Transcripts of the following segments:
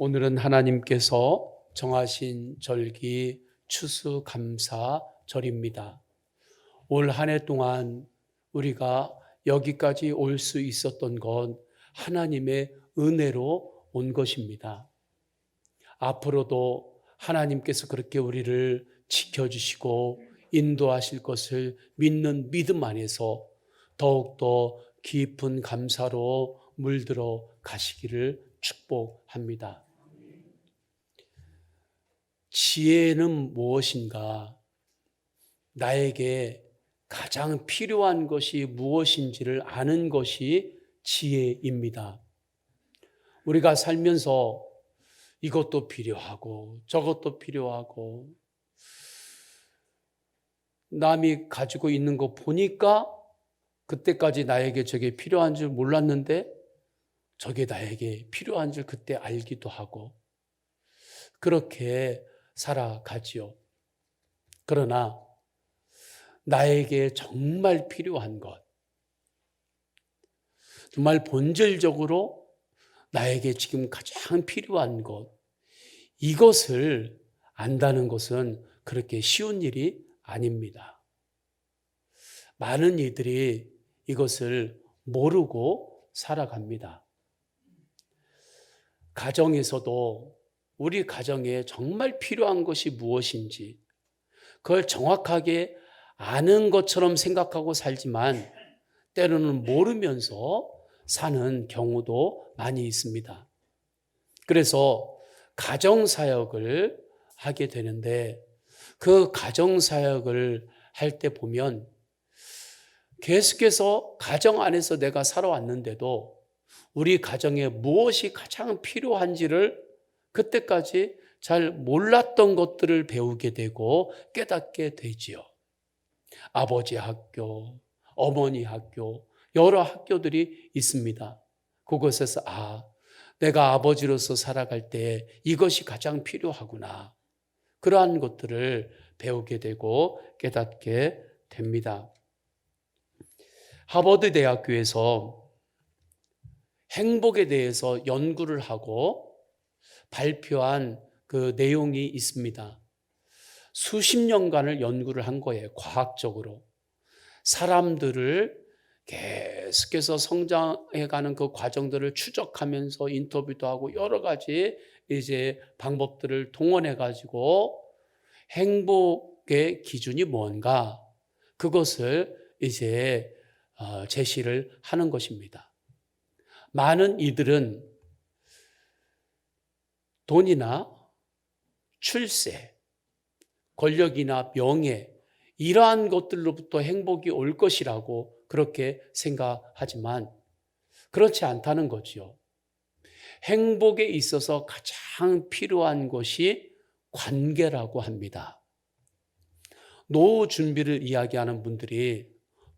오늘은 하나님께서 정하신 절기 추수감사절입니다. 올 한 해 동안 우리가 여기까지 올 수 있었던 건 하나님의 은혜로 온 것입니다. 앞으로도 하나님께서 그렇게 우리를 지켜주시고 인도하실 것을 믿는 믿음 안에서 더욱더 깊은 감사로 물들어 가시기를 축복합니다. 지혜는 무엇인가? 나에게 가장 필요한 것이 무엇인지를 아는 것이 지혜입니다. 우리가 살면서 이것도 필요하고 저것도 필요하고 남이 가지고 있는 거 보니까 그때까지 나에게 저게 필요한 줄 몰랐는데 저게 나에게 필요한 줄 그때 알기도 하고 그렇게 살아가지요. 그러나 나에게 정말 필요한 것, 정말 본질적으로 나에게 지금 가장 필요한 것, 이것을 안다는 것은 그렇게 쉬운 일이 아닙니다. 많은 이들이 이것을 모르고 살아갑니다. 가정에서도 우리 가정에 정말 필요한 것이 무엇인지 그걸 정확하게 아는 것처럼 생각하고 살지만 때로는 모르면서 사는 경우도 많이 있습니다. 그래서 가정사역을 하게 되는데 그 가정사역을 할 때 보면 계속해서 가정 안에서 내가 살아왔는데도 우리 가정에 무엇이 가장 필요한지를 그때까지 잘 몰랐던 것들을 배우게 되고 깨닫게 되지요. 아버지 학교, 어머니 학교, 여러 학교들이 있습니다. 그곳에서 내가 아버지로서 살아갈 때 이것이 가장 필요하구나. 그러한 것들을 배우게 되고 깨닫게 됩니다. 하버드 대학교에서 행복에 대해서 연구를 하고 발표한 그 내용이 있습니다. 수십 년간을 연구를 한 거예요. 과학적으로. 사람들을 계속해서 성장해가는 그 과정들을 추적하면서 인터뷰도 하고 여러 가지 이제 방법들을 동원해가지고 행복의 기준이 뭔가 그것을 이제 제시를 하는 것입니다. 많은 이들은 돈이나 출세, 권력이나 명예 이러한 것들로부터 행복이 올 것이라고 그렇게 생각하지만 그렇지 않다는 거지요. 행복에 있어서 가장 필요한 것이 관계라고 합니다. 노후 준비를 이야기하는 분들이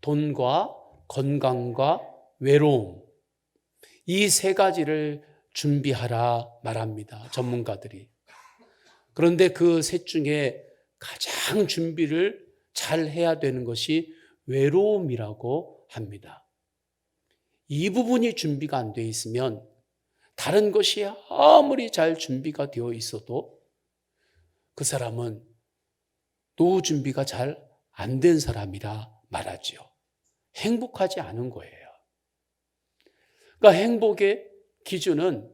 돈과 건강과 외로움 이 세 가지를 준비하라 말합니다. 전문가들이. 그런데 그 셋 중에 가장 준비를 잘 해야 되는 것이 외로움이라고 합니다. 이 부분이 준비가 안 돼 있으면 다른 것이 아무리 잘 준비가 되어 있어도 그 사람은 노후 준비가 잘 안 된 사람이라 말하지요. 행복하지 않은 거예요. 그러니까 행복의 기준은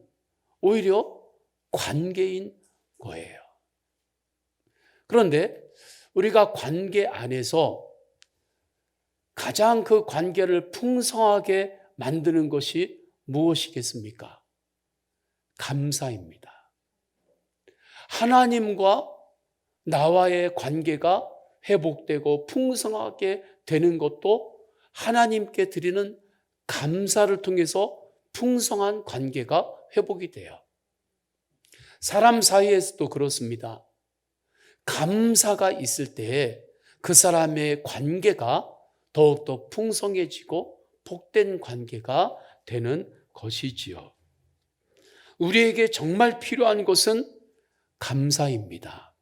오히려 관계인 거예요. 그런데 우리가 관계 안에서 가장 그 관계를 풍성하게 만드는 것이 무엇이겠습니까? 감사입니다. 하나님과 나와의 관계가 회복되고 풍성하게 되는 것도 하나님께 드리는 감사를 통해서 풍성한 관계가 회복이 돼요. 사람 사이에서도 그렇습니다. 감사가 있을 때 그 사람의 관계가 더욱더 풍성해지고 복된 관계가 되는 것이지요. 우리에게 정말 필요한 것은 감사입니다.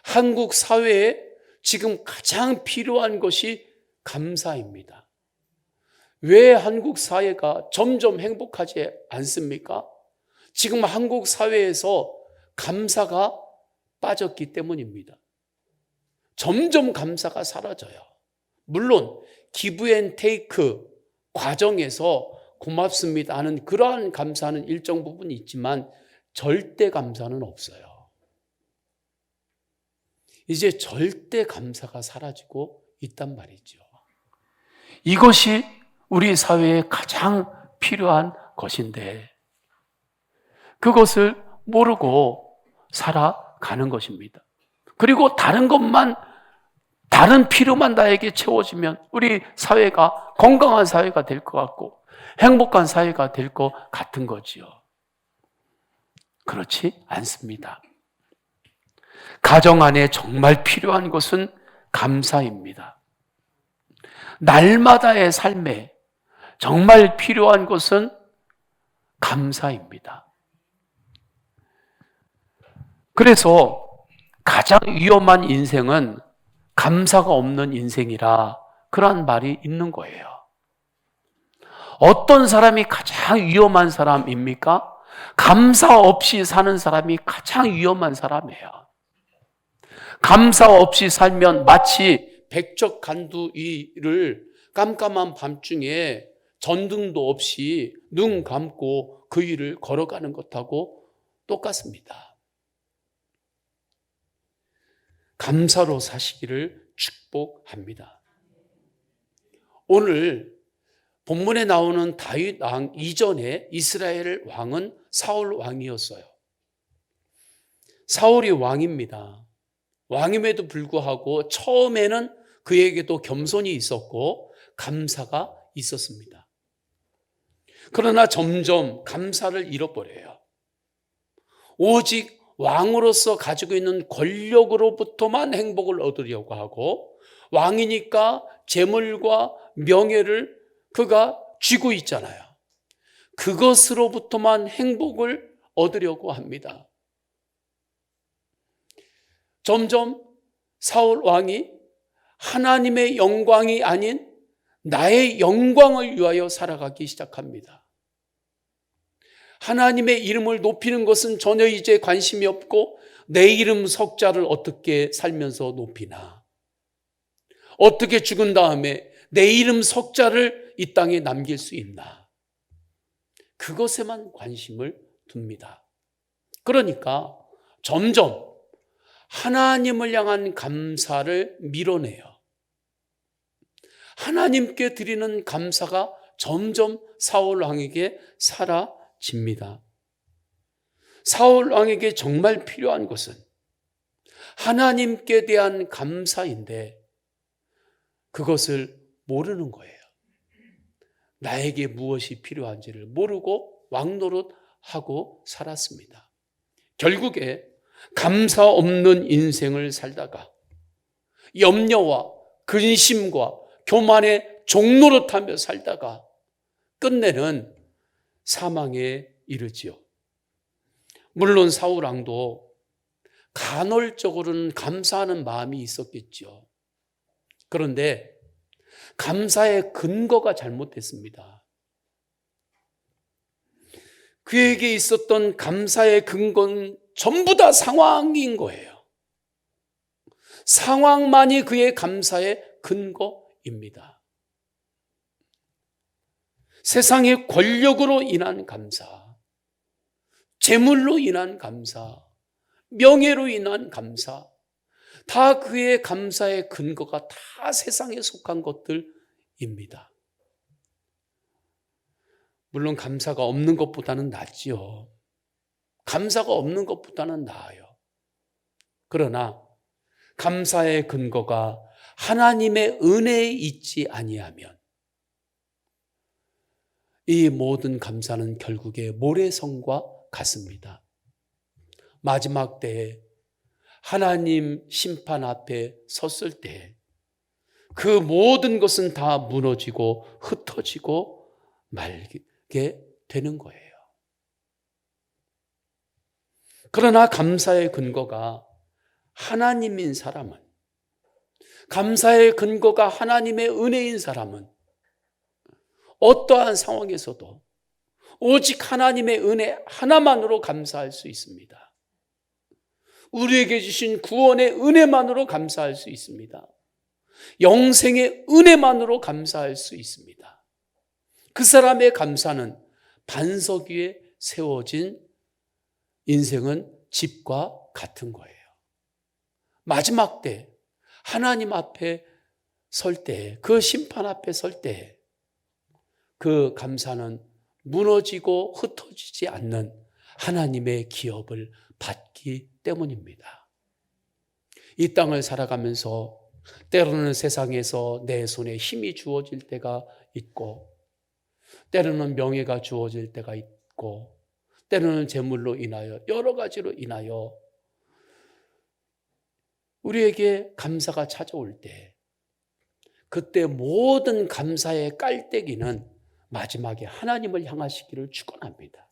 한국 사회에 지금 가장 필요한 것이 감사입니다. 왜 한국 사회가 점점 행복하지 않습니까? 지금 한국 사회에서 감사가 빠졌기 때문입니다. 점점 감사가 사라져요. 물론 기브앤테이크 과정에서 고맙습니다 하는 그러한 감사는 일정 부분 있지만 절대 감사는 없어요. 이제 절대 감사가 사라지고 있단 말이죠. 이것이 우리 사회에 가장 필요한 것인데 그것을 모르고 살아가는 것입니다. 그리고 다른 필요만 나에게 채워지면 우리 사회가 건강한 사회가 될 것 같고 행복한 사회가 될 것 같은 거지요. 그렇지 않습니다. 가정 안에 정말 필요한 것은 감사입니다. 날마다의 삶에 정말 필요한 것은 감사입니다. 그래서 가장 위험한 인생은 감사가 없는 인생이라 그런 말이 있는 거예요. 어떤 사람이 가장 위험한 사람입니까? 감사 없이 사는 사람이 가장 위험한 사람이에요. 감사 없이 살면 마치 백척간두 위를 깜깜한 밤중에 전등도 없이 눈 감고 그 위를 걸어가는 것하고 똑같습니다. 감사로 사시기를 축복합니다. 오늘 본문에 나오는 다윗 왕 이전에 이스라엘 왕은 사울 왕이었어요. 사울이 왕입니다. 왕임에도 불구하고 처음에는 그에게도 겸손이 있었고 감사가 있었습니다. 그러나 점점 감사를 잃어버려요. 오직 왕으로서 가지고 있는 권력으로부터만 행복을 얻으려고 하고 왕이니까 재물과 명예를 그가 쥐고 있잖아요. 그것으로부터만 행복을 얻으려고 합니다. 점점 사울 왕이 하나님의 영광이 아닌 나의 영광을 위하여 살아가기 시작합니다. 하나님의 이름을 높이는 것은 전혀 이제 관심이 없고 내 이름 석자를 어떻게 살면서 높이나, 어떻게 죽은 다음에 내 이름 석자를 이 땅에 남길 수 있나, 그것에만 관심을 둡니다. 그러니까 점점 하나님을 향한 감사를 밀어내요. 하나님께 드리는 감사가 점점 사울 왕에게 사라집니다. 사울 왕에게 정말 필요한 것은 하나님께 대한 감사인데 그것을 모르는 거예요. 나에게 무엇이 필요한지를 모르고 왕노릇하고 살았습니다. 결국에 감사 없는 인생을 살다가 염려와 근심과 교만의 종노릇하며 살다가 끝내는 사망에 이르지요. 물론 사울 왕도 간헐적으로는 감사하는 마음이 있었겠죠. 그런데 감사의 근거가 잘못됐습니다. 그에게 있었던 감사의 근거는 전부 다 상황인 거예요. 상황만이 그의 감사의 근거입니다. 세상의 권력으로 인한 감사, 재물로 인한 감사, 명예로 인한 감사, 다 그의 감사의 근거가 다 세상에 속한 것들입니다. 물론 감사가 없는 것보다는 낫지요. 감사가 없는 것보다는 나아요. 그러나 감사의 근거가 하나님의 은혜에 있지 아니하면 이 모든 감사는 결국에 모래성과 같습니다. 마지막 때에 하나님 심판 앞에 섰을 때 그 모든 것은 다 무너지고 흩어지고 말게 되는 거예요. 그러나 감사의 근거가 하나님인 사람은, 감사의 근거가 하나님의 은혜인 사람은 어떠한 상황에서도 오직 하나님의 은혜 하나만으로 감사할 수 있습니다. 우리에게 주신 구원의 은혜만으로 감사할 수 있습니다. 영생의 은혜만으로 감사할 수 있습니다. 그 사람의 감사는 반석 위에 세워진 인생은 집과 같은 거예요. 마지막 때 하나님 앞에 설 때, 그 심판 앞에 설 때 그 감사는 무너지고 흩어지지 않는 하나님의 기업을 받기 때문입니다. 이 땅을 살아가면서 때로는 세상에서 내 손에 힘이 주어질 때가 있고, 때로는 명예가 주어질 때가 있고, 때로는 재물로 인하여 여러 가지로 인하여 우리에게 감사가 찾아올 때, 그때 모든 감사의 깔때기는 마지막에 하나님을 향하시기를 축원합니다.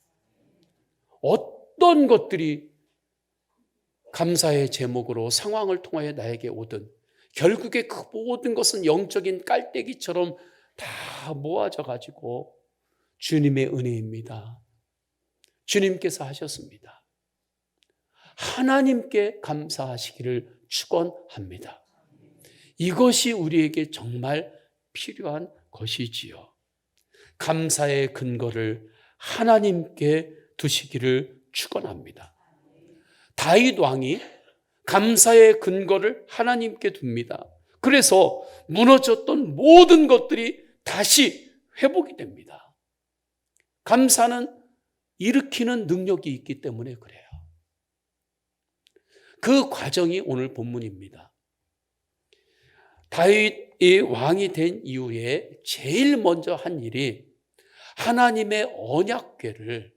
어떤 것들이 감사의 제목으로 상황을 통하여 나에게 오든 결국에 그 모든 것은 영적인 깔때기처럼 다 모아져 가지고 주님의 은혜입니다. 주님께서 하셨습니다. 하나님께 감사하시기를 축원합니다. 이것이 우리에게 정말 필요한 것이지요. 감사의 근거를 하나님께 두시기를 축원합니다. 다윗 왕이 감사의 근거를 하나님께 둡니다. 그래서 무너졌던 모든 것들이 다시 회복이 됩니다. 감사는 일으키는 능력이 있기 때문에 그래요. 그 과정이 오늘 본문입니다. 다윗이 왕이 된 이후에 제일 먼저 한 일이 하나님의 언약궤를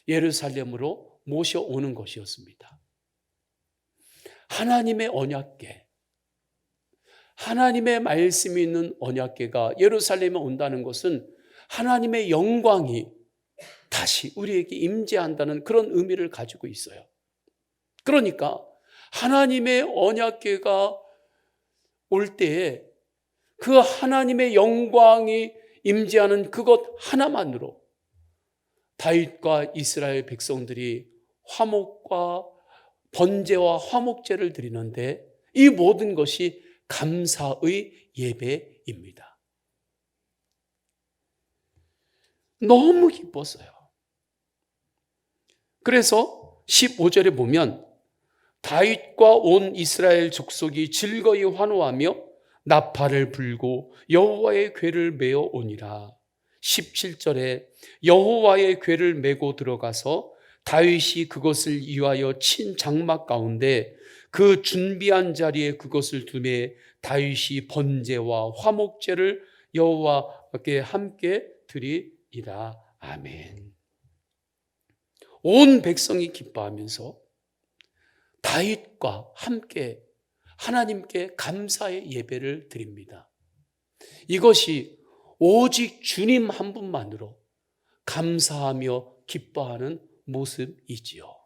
예루살렘으로 모셔오는 것이었습니다. 하나님의 언약궤, 하나님의 말씀이 있는 언약궤가 예루살렘에 온다는 것은 하나님의 영광이 다시 우리에게 임재한다는 그런 의미를 가지고 있어요. 그러니까 하나님의 언약궤가 올 때에 그 하나님의 영광이 임재하는 그것 하나만으로 다윗과 이스라엘 백성들이 화목과 번제와 화목제를 드리는데 이 모든 것이 감사의 예배입니다. 너무 기뻤어요. 그래서 15절에 보면 다윗과 온 이스라엘 족속이 즐거이 환호하며 나팔을 불고 여호와의 궤를 메어 오니라. 17절에 여호와의 궤를 메고 들어가서 다윗이 그것을 위하여 친 장막 가운데 그 준비한 자리에 그것을 두매 다윗이 번제와 화목제를 여호와께 함께 드리리라. 아멘. 온 백성이 기뻐하면서 다윗과 함께 하나님께 감사의 예배를 드립니다. 이것이 오직 주님 한 분만으로 감사하며 기뻐하는 모습이지요.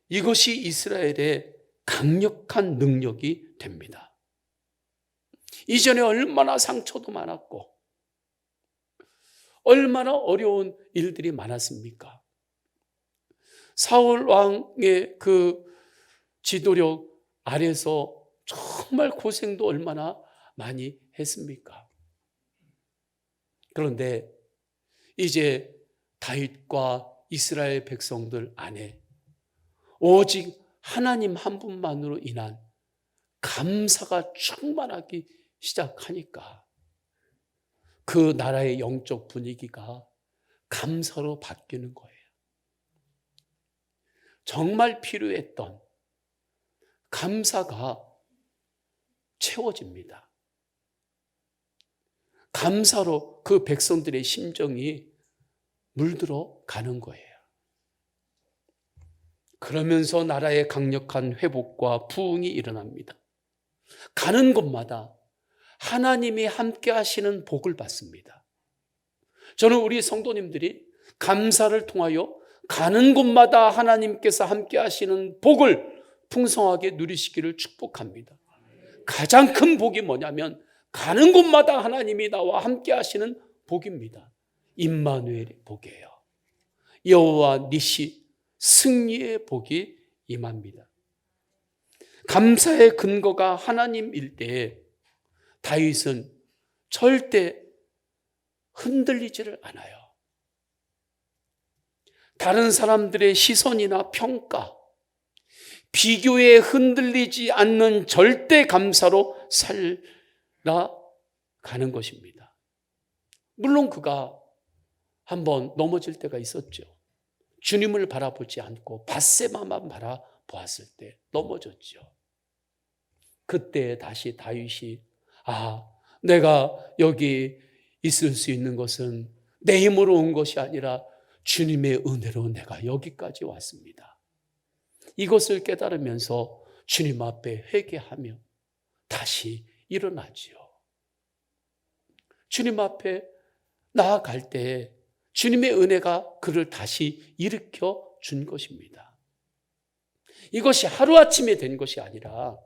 이것이 이스라엘의 강력한 능력이 됩니다. 이전에 얼마나 상처도 많았고 얼마나 어려운 일들이 많았습니까? 사울 왕의 그 지도력 아래서 정말 고생도 얼마나 많이 했습니까? 그런데 이제 다윗과 이스라엘 백성들 안에 오직 하나님 한 분만으로 인한 감사가 충만하기 시작하니까 그 나라의 영적 분위기가 감사로 바뀌는 거예요. 정말 필요했던 감사가 채워집니다. 감사로 그 백성들의 심정이 물들어 가는 거예요. 그러면서 나라의 강력한 회복과 부흥이 일어납니다. 가는 곳마다 하나님이 함께 하시는 복을 받습니다. 저는 우리 성도님들이 감사를 통하여 가는 곳마다 하나님께서 함께 하시는 복을 풍성하게 누리시기를 축복합니다. 가장 큰 복이 뭐냐면 가는 곳마다 하나님이 나와 함께 하시는 복입니다. 임마누엘의 복이에요. 여호와 니시, 승리의 복이 임합니다. 감사의 근거가 하나님일 때에 다윗은 절대 흔들리지를 않아요. 다른 사람들의 시선이나 평가, 비교에 흔들리지 않는 절대 감사로 살아가는 것입니다. 물론 그가 한번 넘어질 때가 있었죠. 주님을 바라보지 않고 밧세바만 바라보았을 때 넘어졌죠. 그때 다시 다윗이 내가 여기 있을 수 있는 것은 내 힘으로 온 것이 아니라 주님의 은혜로 내가 여기까지 왔습니다. 이것을 깨달으면서 주님 앞에 회개하며 다시 일어나지요. 주님 앞에 나아갈 때 주님의 은혜가 그를 다시 일으켜 준 것입니다. 이것이 하루아침에 된 것이 아니라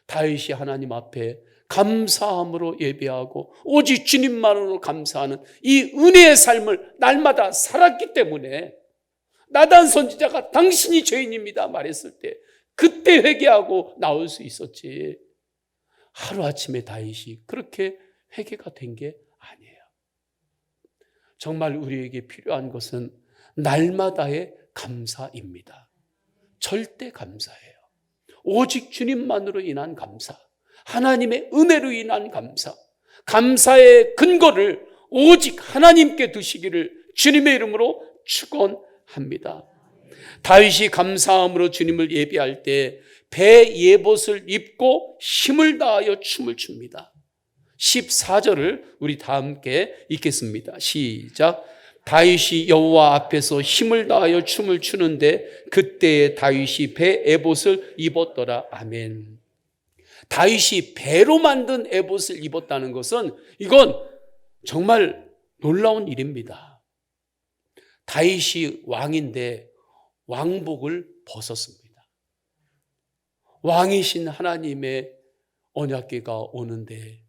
다윗이 하나님 앞에 감사함으로 예배하고 오직 주님만으로 감사하는 이 은혜의 삶을 날마다 살았기 때문에 나단 선지자가 당신이 죄인입니다 말했을 때 그때 회개하고 나올 수 있었지, 하루아침에 다윗이 그렇게 회개가 된 게 아니에요. 정말 우리에게 필요한 것은 날마다의 감사입니다. 절대 감사예요. 오직 주님만으로 인한 감사, 하나님의 은혜로 인한 감사, 감사의 근거를 오직 하나님께 두시기를 주님의 이름으로 축원합니다. 다윗이 감사함으로 주님을 예배할 때 배 예봇을 입고 힘을 다하여 춤을 춥니다. 14절을 우리 다 함께 읽겠습니다. 시작. 다윗이 여호와 앞에서 힘을 다하여 춤을 추는데 그때에 다윗이 배 에봇을 입었더라. 아멘. 다윗이 배로 만든 에봇을 입었다는 것은 이건 정말 놀라운 일입니다. 다윗이 왕인데 왕복을 벗었습니다. 왕이신 하나님의 언약궤가 오는데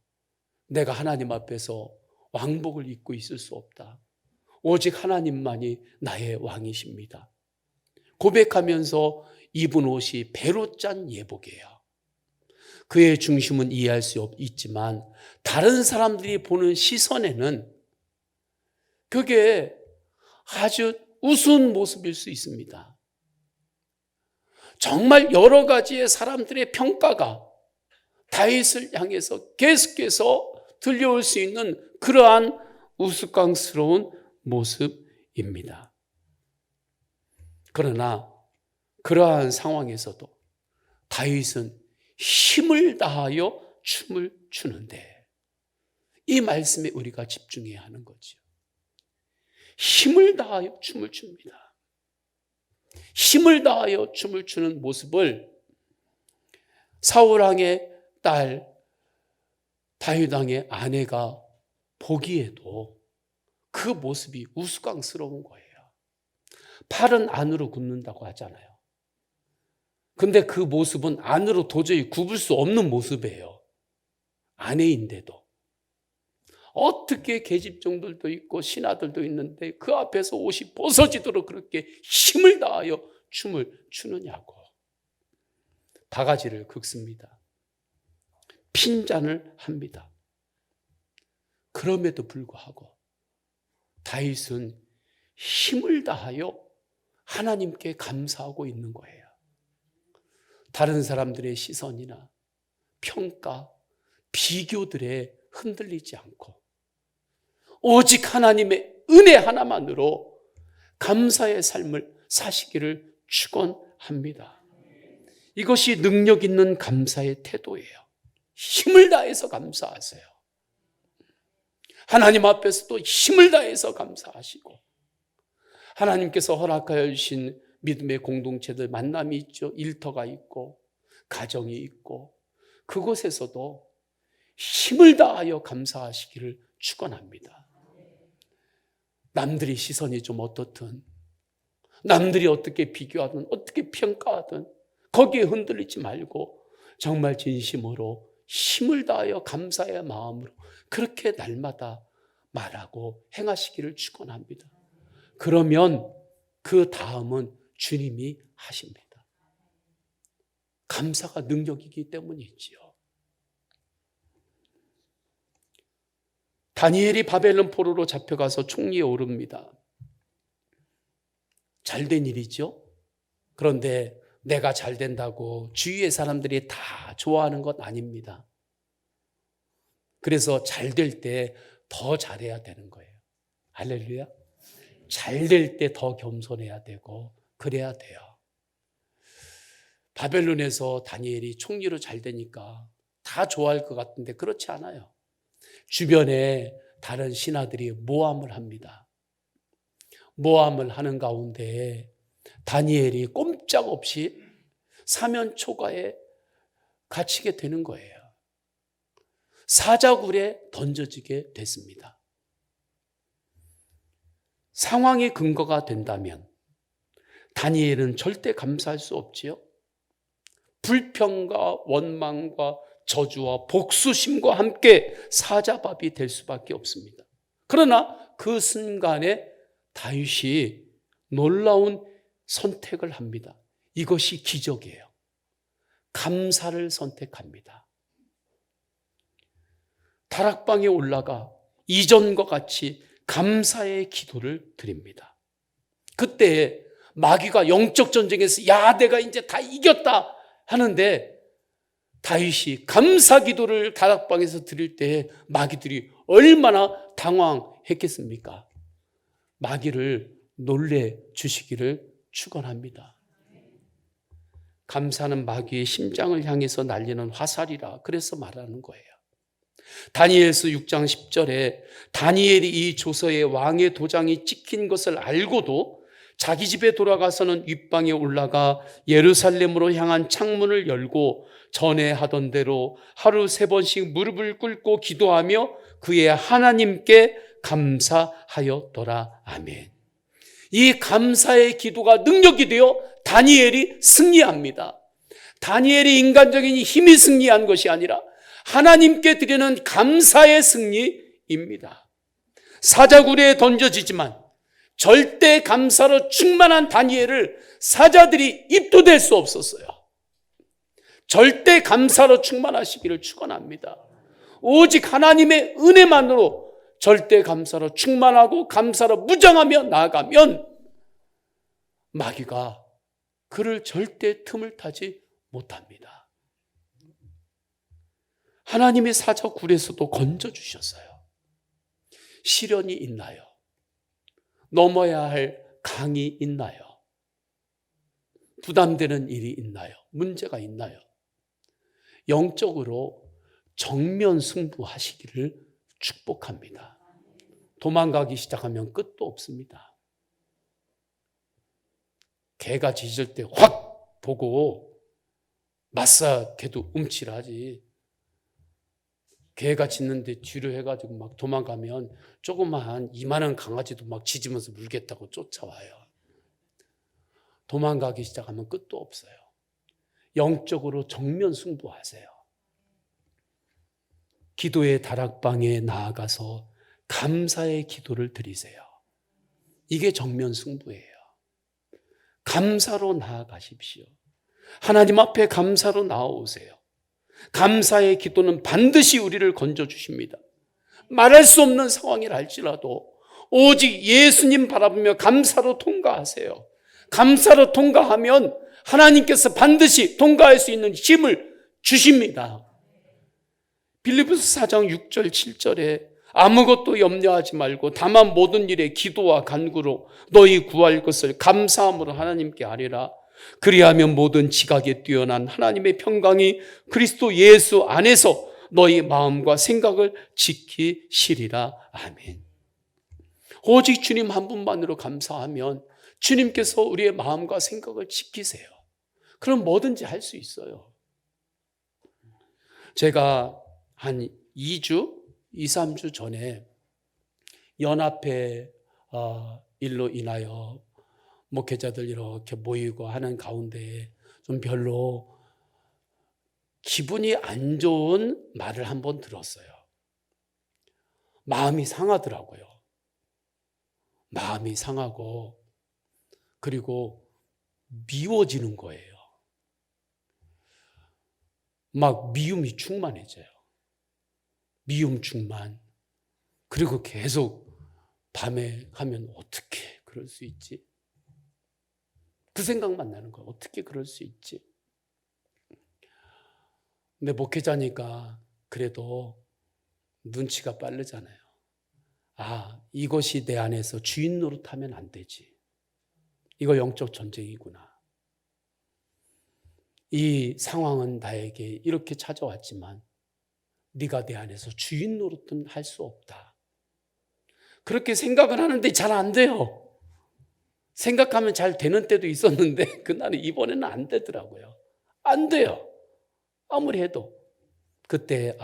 내가 하나님 앞에서 왕복을 입고 있을 수 없다. 오직 하나님만이 나의 왕이십니다. 고백하면서 입은 옷이 배로 짠 예복이에요. 그의 중심은 이해할 수 있지만 다른 사람들이 보는 시선에는 그게 아주 우스운 모습일 수 있습니다. 정말 여러 가지의 사람들의 평가가 다윗을 향해서 계속해서 들려올 수 있는 그러한 우스꽝스러운 모습입니다. 그러나 그러한 상황에서도 다윗은 힘을 다하여 춤을 추는데 이 말씀에 우리가 집중해야 하는 거죠. 힘을 다하여 춤을 춥니다. 힘을 다하여 춤을 추는 모습을 사울왕의 딸 다윗왕의 아내가 보기에도 그 모습이 우스꽝스러운 거예요. 팔은 안으로 굽는다고 하잖아요. 근데 그 모습은 안으로 도저히 굽을 수 없는 모습이에요. 아내인데도. 어떻게 계집종들도 있고 신하들도 있는데 그 앞에서 옷이 벗어지도록 그렇게 힘을 다하여 춤을 추느냐고. 바가지를 긁습니다. 핀잔을 합니다. 그럼에도 불구하고 다윗은 힘을 다하여 하나님께 감사하고 있는 거예요. 다른 사람들의 시선이나 평가, 비교들에 흔들리지 않고 오직 하나님의 은혜 하나만으로 감사의 삶을 사시기를 축원합니다. 이것이 능력 있는 감사의 태도예요. 힘을 다해서 감사하세요. 하나님 앞에서도 힘을 다해서 감사하시고 하나님께서 허락하여 주신 믿음의 공동체들 만남이 있죠. 일터가 있고 가정이 있고 그곳에서도 힘을 다하여 감사하시기를 축원합니다. 남들이 시선이 좀 어떻든 남들이 어떻게 비교하든 어떻게 평가하든 거기에 흔들리지 말고 정말 진심으로 힘을 다하여 감사의 마음으로 그렇게 날마다 말하고 행하시기를 축원합니다. 그러면 그 다음은 주님이 하십니다. 감사가 능력이기 때문이지요. 다니엘이 바벨론 포로로 잡혀가서 총리에 오릅니다. 잘된 일이죠. 그런데 내가 잘 된다고 주위의 사람들이 다 좋아하는 것 아닙니다. 그래서 잘 될 때 더 잘해야 되는 거예요. 할렐루야. 잘 될 때 더 겸손해야 되고 그래야 돼요. 바벨론에서 다니엘이 총리로 잘 되니까 다 좋아할 것 같은데 그렇지 않아요. 주변에 다른 신하들이 모함을 합니다. 모함을 하는 가운데 다니엘이 꼼짝없이 사면 초가에 갇히게 되는 거예요. 사자굴에 던져지게 됐습니다. 상황이 근거가 된다면 다니엘은 절대 감사할 수 없지요. 불평과 원망과 저주와 복수심과 함께 사자밥이 될 수밖에 없습니다. 그러나 그 순간에 다윗이 놀라운 선택을 합니다. 이것이 기적이에요. 감사를 선택합니다. 다락방에 올라가 이전과 같이 감사의 기도를 드립니다. 그때 마귀가 영적 전쟁에서 야 내가 이제 다 이겼다 하는데 다윗이 감사 기도를 다락방에서 드릴 때 마귀들이 얼마나 당황했겠습니까? 마귀를 놀래 주시기를 축원합니다. 감사는 마귀의 심장을 향해서 날리는 화살이라 그래서 말하는 거예요. 다니엘서 6장 10절에 다니엘이 이 조서에 왕의 도장이 찍힌 것을 알고도 자기 집에 돌아가서는 윗방에 올라가 예루살렘으로 향한 창문을 열고 전에 하던 대로 하루 3번씩 무릎을 꿇고 기도하며 그의 하나님께 감사하였더라. 아멘. 이 감사의 기도가 능력이 되어 다니엘이 승리합니다. 다니엘이 인간적인 힘이 승리한 것이 아니라 하나님께 드리는 감사의 승리입니다. 사자굴에 던져지지만 절대 감사로 충만한 다니엘을 사자들이 입도될 수 없었어요. 절대 감사로 충만하시기를 축원합니다. 오직 하나님의 은혜만으로 절대 감사로 충만하고 감사로 무장하며 나아가면 마귀가 그를 절대 틈을 타지 못합니다. 하나님이 사자굴에서도 건져주셨어요. 시련이 있나요? 넘어야 할 강이 있나요? 부담되는 일이 있나요? 문제가 있나요? 영적으로 정면 승부하시기를 축복합니다. 도망가기 시작하면 끝도 없습니다. 개가 짖을 때 확 보고 맞서 개도 움찔하지. 개가 짖는데 뒤로 해가지고 막 도망가면 조그마한 이만한 강아지도 막 짖으면서 물겠다고 쫓아와요. 도망가기 시작하면 끝도 없어요. 영적으로 정면 승부하세요. 기도의 다락방에 나아가서 감사의 기도를 드리세요. 이게 정면 승부예요. 감사로 나아가십시오. 하나님 앞에 감사로 나아오세요. 감사의 기도는 반드시 우리를 건져주십니다. 말할 수 없는 상황이라 할지라도 오직 예수님 바라보며 감사로 통과하세요. 감사로 통과하면 하나님께서 반드시 통과할 수 있는 힘을 주십니다. 빌립보서 4장 6절 7절에 아무것도 염려하지 말고 다만 모든 일에 기도와 간구로 너희 구할 것을 감사함으로 하나님께 아뢰라. 그리하면 모든 지각에 뛰어난 하나님의 평강이 그리스도 예수 안에서 너희 마음과 생각을 지키시리라. 아멘. 오직 주님 한 분만으로 감사하면 주님께서 우리의 마음과 생각을 지키세요. 그럼 뭐든지 할 수 있어요. 제가 한 2주, 2, 3주 전에 연합회 일로 인하여 목회자들 이렇게 모이고 하는 가운데 좀 별로 기분이 안 좋은 말을 한번 들었어요. 마음이 상하더라고요. 마음이 상하고 그리고 미워지는 거예요. 막 미움이 충만해져요. 미움 충만. 그리고 계속 밤에 하면 어떻게 그럴 수 있지? 그 생각만 나는 거예요. 어떻게 그럴 수 있지? 근데 목회자니까 그래도 눈치가 빠르잖아요. 아, 이것이 내 안에서 주인 노릇하면 안 되지. 이거 영적 전쟁이구나. 이 상황은 나에게 이렇게 찾아왔지만 네가 내 안에서 주인 노릇은 할 수 없다. 그렇게 생각을 하는데 잘 안 돼요. 생각하면 잘 되는 때도 있었는데 그날은 이번에는 안 되더라고요. 안 돼요. 아무리 해도. 그때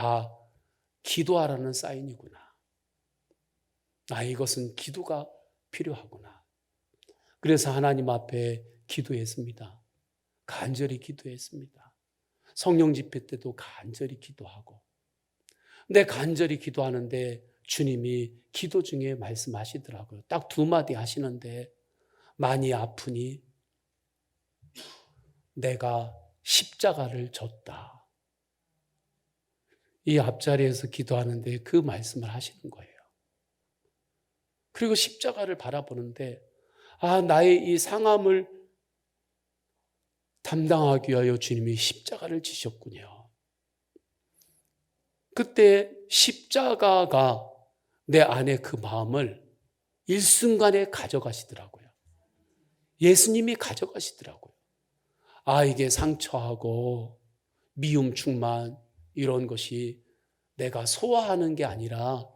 기도하라는 사인이구나. 이것은 기도가 필요하구나. 그래서 하나님 앞에 기도했습니다. 간절히 기도했습니다. 성령 집회 때도 간절히 기도하고. 근데 간절히 기도하는데 주님이 기도 중에 말씀하시더라고요. 딱 2마디 하시는데 많이 아프니 내가 십자가를 졌다. 이 앞자리에서 기도하는데 그 말씀을 하시는 거예요. 그리고 십자가를 바라보는데 나의 이 상함을 담당하기 위하여 주님이 십자가를 지셨군요. 그때 십자가가 내 안에 그 마음을 일순간에 가져가시더라고요. 예수님이 가져가시더라고요. 이게 상처하고 미움 충만 이런 것이 내가 소화하는 게 아니라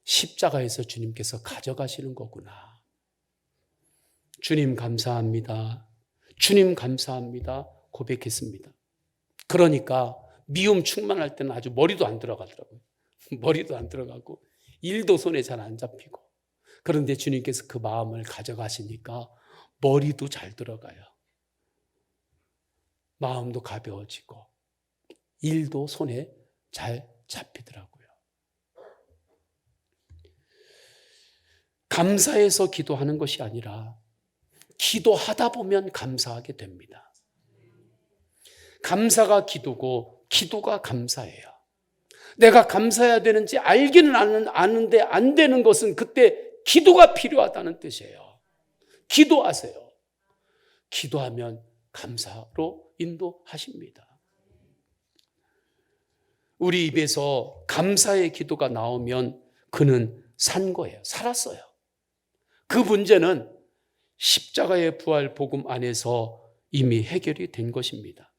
십자가에서 주님께서 가져가시는 거구나. 주님 감사합니다. 주님 감사합니다. 고백했습니다. 그러니까 미움 충만할 때는 아주 머리도 안 들어가더라고요. 머리도 안 들어가고 일도 손에 잘 안 잡히고. 그런데 주님께서 그 마음을 가져가시니까 머리도 잘 들어가요. 마음도 가벼워지고 일도 손에 잘 잡히더라고요. 감사해서 기도하는 것이 아니라 기도하다 보면 감사하게 됩니다. 감사가 기도고 기도가 감사예요. 내가 감사해야 되는지 알기는 아는데 안 되는 것은 그때 기도가 필요하다는 뜻이에요. 기도하세요. 기도하면 감사로 인도하십니다. 우리 입에서 감사의 기도가 나오면 그는 산 거예요. 살았어요. 그 문제는 십자가의 부활 복음 안에서 이미 해결이 된 것입니다.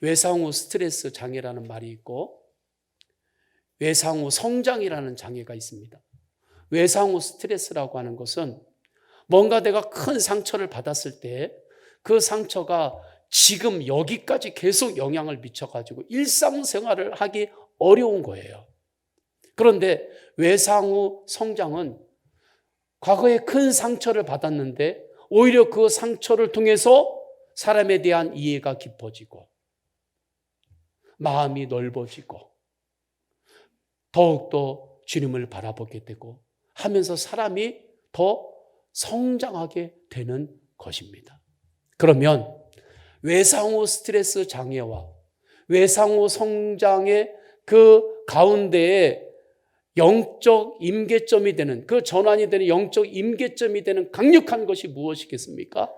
외상후 스트레스 장애라는 말이 있고 외상후 성장이라는 장애가 있습니다. 외상후 스트레스라고 하는 것은 뭔가 내가 큰 상처를 받았을 때 그 상처가 지금 여기까지 계속 영향을 미쳐가지고 일상생활을 하기 어려운 거예요. 그런데 외상후 성장은 과거에 큰 상처를 받았는데 오히려 그 상처를 통해서 사람에 대한 이해가 깊어지고 마음이 넓어지고 더욱더 주님을 바라보게 되고 하면서 사람이 더 성장하게 되는 것입니다. 그러면 외상후 스트레스 장애와 외상후 성장의 그 가운데에 영적 임계점이 되는 그 전환이 되는 영적 임계점이 되는 강력한 것이 무엇이겠습니까?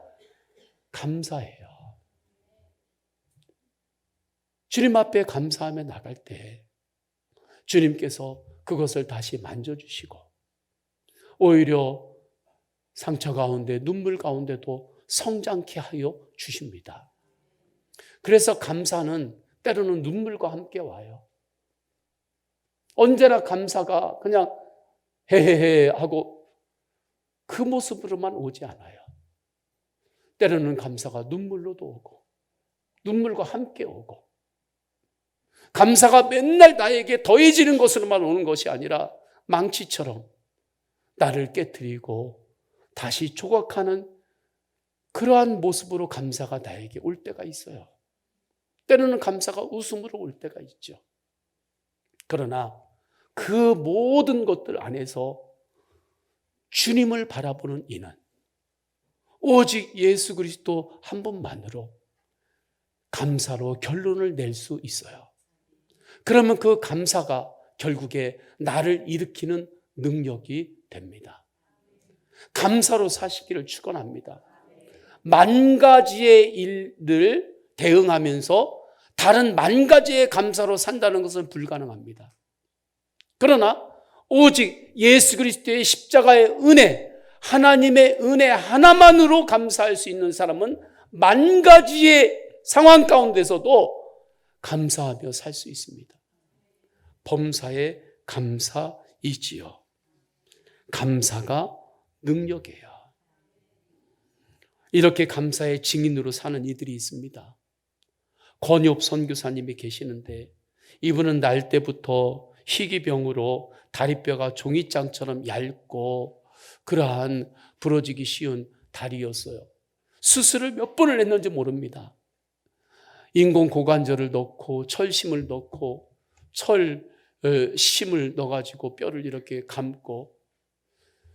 감사예요. 주님 앞에 감사하며 나갈 때 주님께서 그것을 다시 만져주시고 오히려 상처 가운데 눈물 가운데도 성장케 하여 주십니다. 그래서 감사는 때로는 눈물과 함께 와요. 언제나 감사가 그냥 헤헤헤 하고 그 모습으로만 오지 않아요. 때로는 감사가 눈물로도 오고 눈물과 함께 오고 감사가 맨날 나에게 더해지는 것으로만 오는 것이 아니라 망치처럼 나를 깨트리고 다시 조각하는 그러한 모습으로 감사가 나에게 올 때가 있어요. 때로는 감사가 웃음으로 올 때가 있죠. 그러나 그 모든 것들 안에서 주님을 바라보는 이는 오직 예수 그리스도 한 분만으로 감사로 결론을 낼 수 있어요. 그러면 그 감사가 결국에 나를 일으키는 능력이 됩니다. 감사로 사시기를 축원합니다. 만 가지의 일을 대응하면서 다른 만 가지의 감사로 산다는 것은 불가능합니다. 그러나 오직 예수 그리스도의 십자가의 은혜, 하나님의 은혜 하나만으로 감사할 수 있는 사람은 만 가지의 상황 가운데서도 감사하며 살 수 있습니다. 범사에 감사이지요. 감사가 능력이에요. 이렇게 감사의 증인으로 사는 이들이 있습니다. 권유업 선교사님이 계시는데 이분은 날 때부터 희귀병으로 다리뼈가 종이장처럼 얇고 그러한 부러지기 쉬운 다리였어요. 수술을 몇 번을 했는지 모릅니다. 인공 고관절을 넣고 철심을 넣고 철심을 넣어가지고 뼈를 이렇게 감고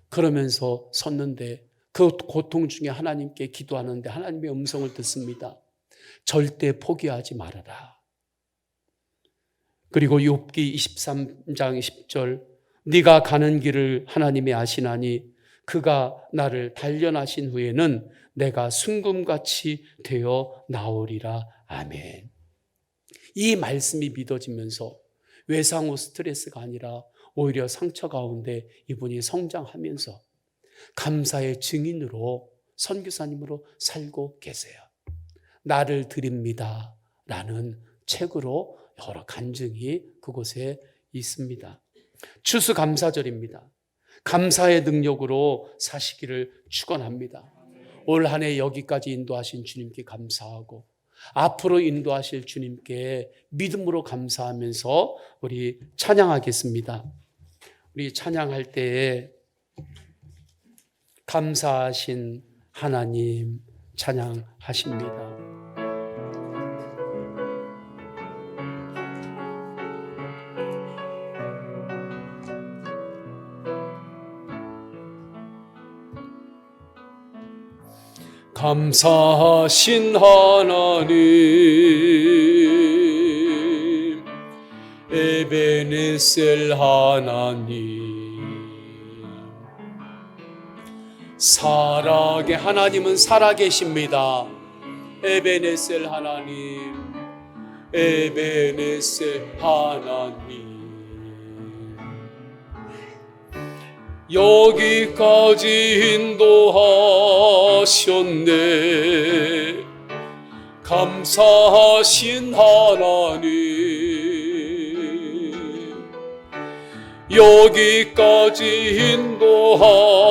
그러면서 섰는데 그 고통 중에 하나님께 기도하는데 하나님의 음성을 듣습니다. 절대 포기하지 말아라. 그리고 욥기 23장 10절 네가 가는 길을 하나님이 아시나니 그가 나를 단련하신 후에는 내가 순금같이 되어 나오리라. 아멘. 이 말씀이 믿어지면서 외상 후 스트레스가 아니라 오히려 상처 가운데 이분이 성장하면서 감사의 증인으로 선교사님으로 살고 계세요. 나를 드립니다 라는 책으로 여러 간증이 그곳에 있습니다. 추수감사절입니다. 감사의 능력으로 사시기를 축원합니다. 올 한 해 여기까지 인도하신 주님께 감사하고 앞으로 인도하실 주님께 믿음으로 감사하면서 우리 찬양하겠습니다. 우리 찬양할 때에 감사하신 하나님 찬양하십니다. 감사하신 하나님, 에베네셀 하나님, 하나님은 살아계십니다. 에베네셀 하나님, 에베네셀 하나님, 여기까지 인도하셨네. 감사하신 하나님, 여기까지 인도하셨네.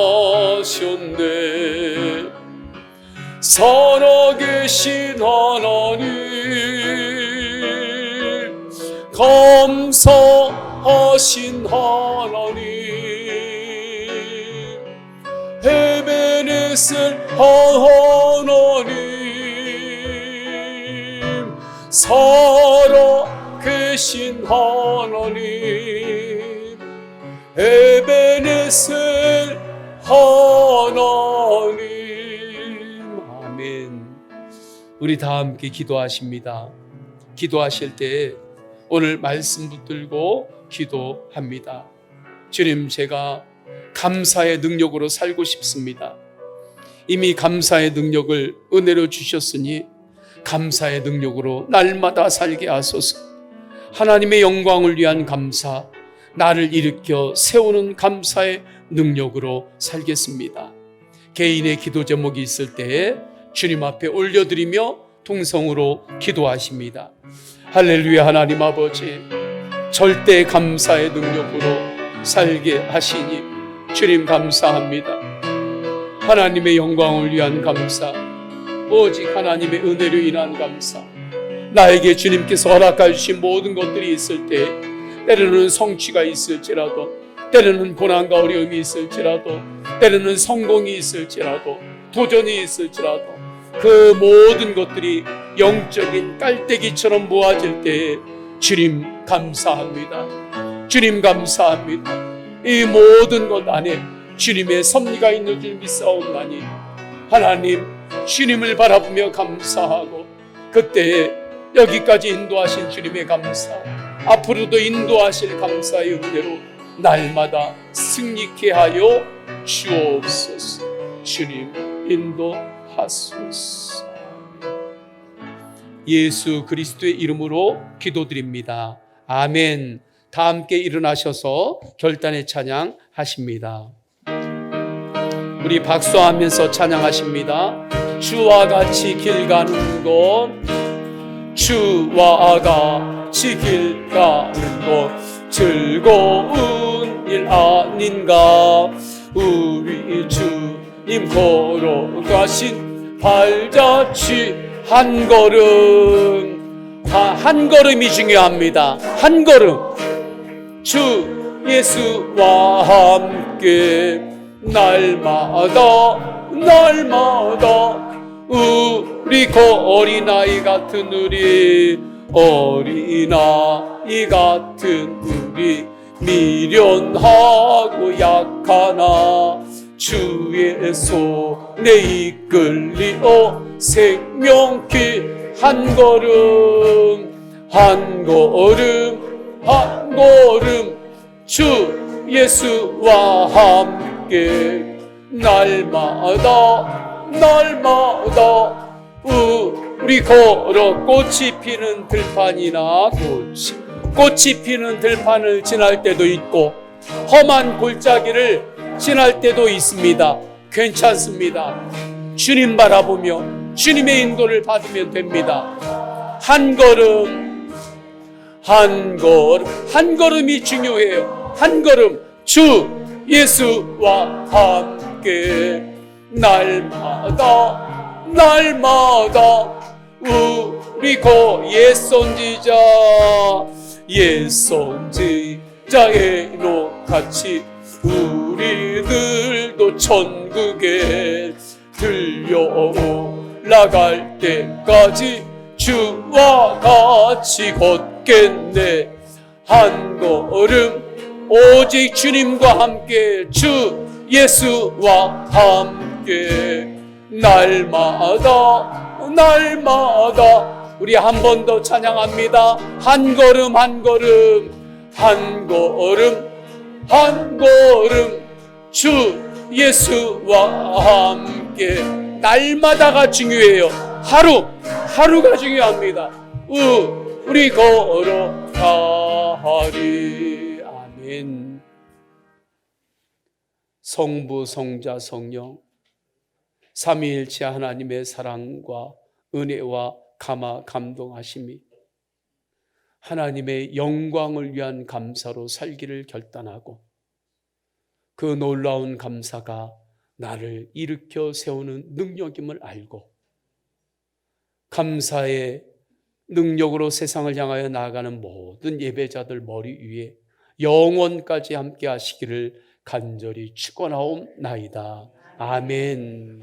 살아계신 하나님, 감사하신 하나님, 에베네셀 하나님, 살아계신 하나님, 에베네셀 하나님. 아멘. 우리 다 함께 기도하십니다. 기도하실 때 오늘 말씀 붙들고 기도합니다. 주님, 제가 감사의 능력으로 살고 싶습니다. 이미 감사의 능력을 은혜로 주셨으니 감사의 능력으로 날마다 살게 하소서. 하나님의 영광을 위한 감사, 나를 일으켜 세우는 감사의 능력으로 살겠습니다. 개인의 기도 제목이 있을 때에 주님 앞에 올려드리며 통성으로 기도하십니다. 할렐루야. 하나님 아버지, 절대 감사의 능력으로 살게 하시니 주님 감사합니다. 하나님의 영광을 위한 감사, 오직 하나님의 은혜로 인한 감사, 나에게 주님께서 허락해 주신 모든 것들이 있을 때 때로는 성취가 있을지라도, 때로는 고난과 어려움이 있을지라도, 때로는 성공이 있을지라도, 도전이 있을지라도 그 모든 것들이 영적인 깔때기처럼 모아질 때에 주님 감사합니다. 주님 감사합니다. 이 모든 것 안에 주님의 섭리가 있는 줄 믿사옵나니 하나님, 주님을 바라보며 감사하고 그때에 여기까지 인도하신 주님의 감사, 앞으로도 인도하실 감사의 은혜로 날마다 승리케 하여 주옵소서. 주님 인도하소서. 예수 그리스도의 이름으로 기도드립니다. 아멘. 다 함께 일어나셔서 결단의 찬양 하십니다. 우리 박수하면서 찬양하십니다. 주와 같이 길 가는 곳, 주와 같이 길 가는 곳, 즐거운 일 아닌가. 우리 주님 걸어가신 발자취 한 걸음, 한 걸음이 중요합니다. 한 걸음. 주 예수와 함께 날마다 우리 어린아이 같은 우리 미련하고 약하나 주의 손에 이끌리어 생명길 한 걸음 주 예수와 함께 날마다 우리 걸어 꽃이 피는 들판이나 꽃이 피는 들판을 지날 때도 있고 험한 골짜기를 지날 때도 있습니다. 괜찮습니다. 주님 바라보며 주님의 인도를 받으면 됩니다. 한 걸음이 중요해요. 한 걸음 주 예수와 함께 날마다 우리 옛 선지자의 노같이 우리들도 천국에 들려 올라갈 때까지 주와 같이 걷겠네. 한 걸음 오직 주님과 함께 주 예수와 함께 날마다 우리 한 번 더 찬양합니다. 한 걸음 주 예수와 함께 날마다가 중요해요. 하루가 중요합니다. 우리 걸어가리. 아멘. 성부, 성자, 성령 삼위일체 하나님의 사랑과 은혜와 감동하심이 하나님의 영광을 위한 감사로 살기를 결단하고 그 놀라운 감사가 나를 일으켜 세우는 능력임을 알고 감사의 능력으로 세상을 향하여 나아가는 모든 예배자들 머리 위에 영원까지 함께 하시기를 간절히 축원하옵나이다. 아멘.